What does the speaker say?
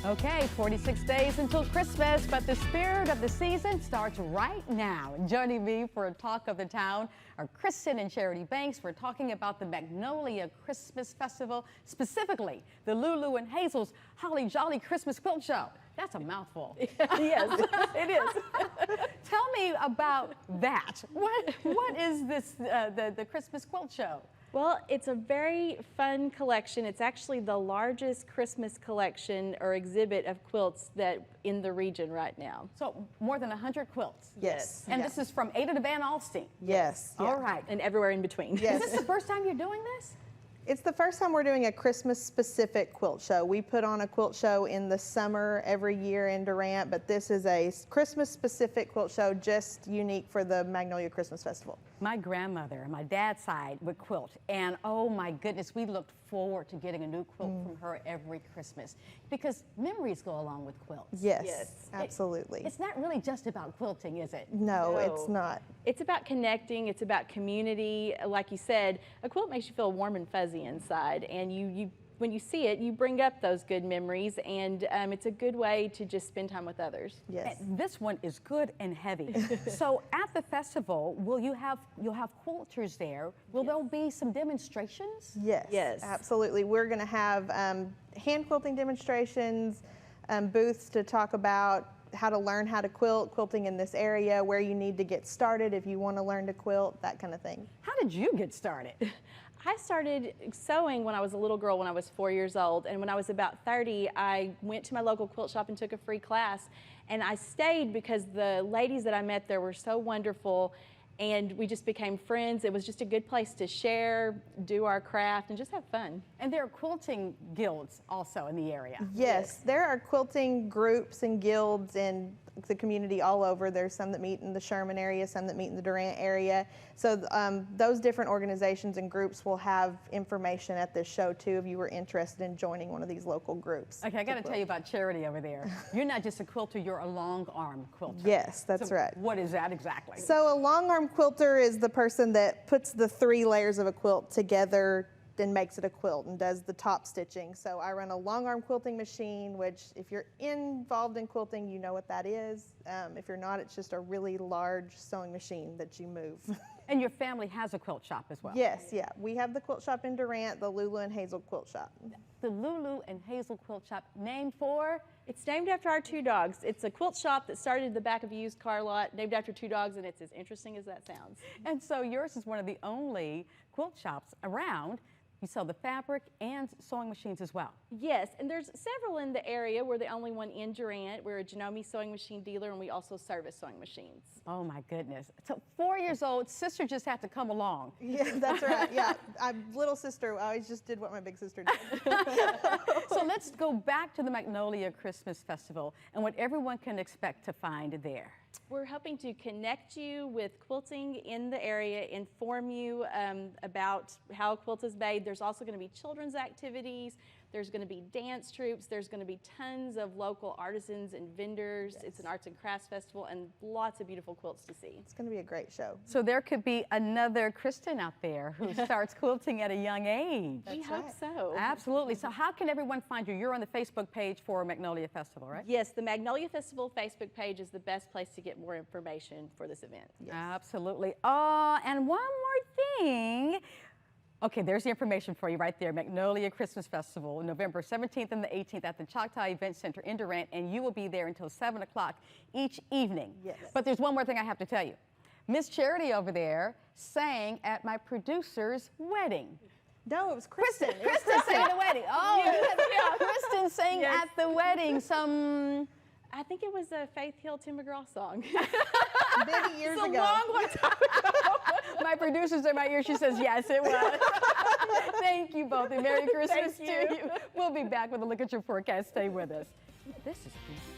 Okay, 46 days until Christmas, but the spirit of the season starts right now. Joining me for a talk of the town are Kristen and Charity Banks. We're talking about the Magnolia Christmas Festival, specifically the Lulu and Hazel's Holly Jolly Christmas Quilt Show. That's a mouthful. Yes, it is. Tell me about that. What is this, the Christmas Quilt Show? Well, it's a very fun collection. It's actually the largest Christmas collection or exhibit of quilts that in the region right now. So more than 100 quilts. Yes. And this is from Ada to Van Alstyne. Yes. All right. And everywhere in between. Yes. Is this the first time you're doing this? It's the first time we're doing a Christmas-specific quilt show. We put on a quilt show in the summer every year in Durant, but this is a Christmas-specific quilt show just unique for the Magnolia Christmas Festival. My grandmother on my dad's side would quilt, and oh my goodness, we looked forward to getting a new quilt from her every Christmas because memories go along with quilts. Yes, absolutely. It's not really just about quilting, is it? No, it's not. It's about connecting. It's about community. Like you said, a quilt makes you feel warm and fuzzy inside, and when you see it, you bring up those good memories, and it's a good way to just spend time with others. Yes. And this one is good and heavy. So at the festival, you'll have quilters there. Will there be some demonstrations? Yes. Yes. Absolutely. We're going to have hand quilting demonstrations, booths to talk about how to learn how to quilt, quilting in this area, where you need to get started if you want to learn to quilt, that kind of thing. How did you get started? I started sewing when I was a little girl, when I was 4 years old, and when I was about 30, I went to my local quilt shop and took a free class, and I stayed because the ladies that I met there were so wonderful, and we just became friends. It was just a good place to share, do our craft, and just have fun. And there are quilting guilds also in the area. Yes, there are quilting groups and guilds in the community all over. There's some that meet in the Sherman area, some that meet in the Durant area. So those different organizations and groups will have information at this show too if you were interested in joining one of these local groups. Okay, I got to tell you about Charity over there. You're not just a quilter, you're a long arm quilter. Yes, that's right. What is that exactly? So a long arm quilter is the person that puts the 3 layers of a quilt together and makes it a quilt and does the top stitching. So I run a long arm quilting machine, which if you're involved in quilting, you know what that is. If you're not, it's just a really large sewing machine that you move. And your family has a quilt shop as well? Yes, yeah. We have the quilt shop in Durant, the Lulu and Hazel quilt shop. The Lulu and Hazel quilt shop, named for? It's named after our 2 dogs. It's a quilt shop that started at the back of a used car lot, named after 2 dogs, and it's as interesting as that sounds. And so yours is one of the only quilt shops around. You sell the fabric and sewing machines as well. Yes, and there's several in the area. We're the only one in Durant. We're a Janome sewing machine dealer, and we also service sewing machines. Oh my goodness. So 4 years old, sister just had to come along. Yeah, that's right. Yeah, little sister, I always just did what my big sister did. So let's go back to the Magnolia Christmas Festival and what everyone can expect to find there. We're hoping to connect you with quilting in the area, inform you about how a quilt is made. There's also going to be children's activities. There's going to be dance troupes. There's going to be tons of local artisans and vendors. Yes. It's an arts and crafts festival and lots of beautiful quilts to see. It's going to be a great show. So there could be another Kristen out there who starts quilting at a young age. We hope so. Absolutely. So how can everyone find you? You're on the Facebook page for Magnolia Festival, right? Yes, the Magnolia Festival Facebook page is the best place to get more information for this event. Yes. Absolutely. And one more thing. Okay, there's the information for you right there. Magnolia Christmas Festival, November 17th and the 18th at the Choctaw Event Center in Durant, and you will be there until 7 o'clock each evening. Yes. But there's one more thing I have to tell you. Miss Charity over there sang at my producer's wedding. No, it was Kristen. Kristen sang at the wedding. Oh, yes. Kristen sang at the wedding I think it was a Faith Hill Tim McGraw song. Many years ago. It's a long time ago. My producer's in my ear. She says, yes, it was. Thank you both, and Merry Christmas to you. We'll be back with a look at your forecast. Stay with us. This is beautiful.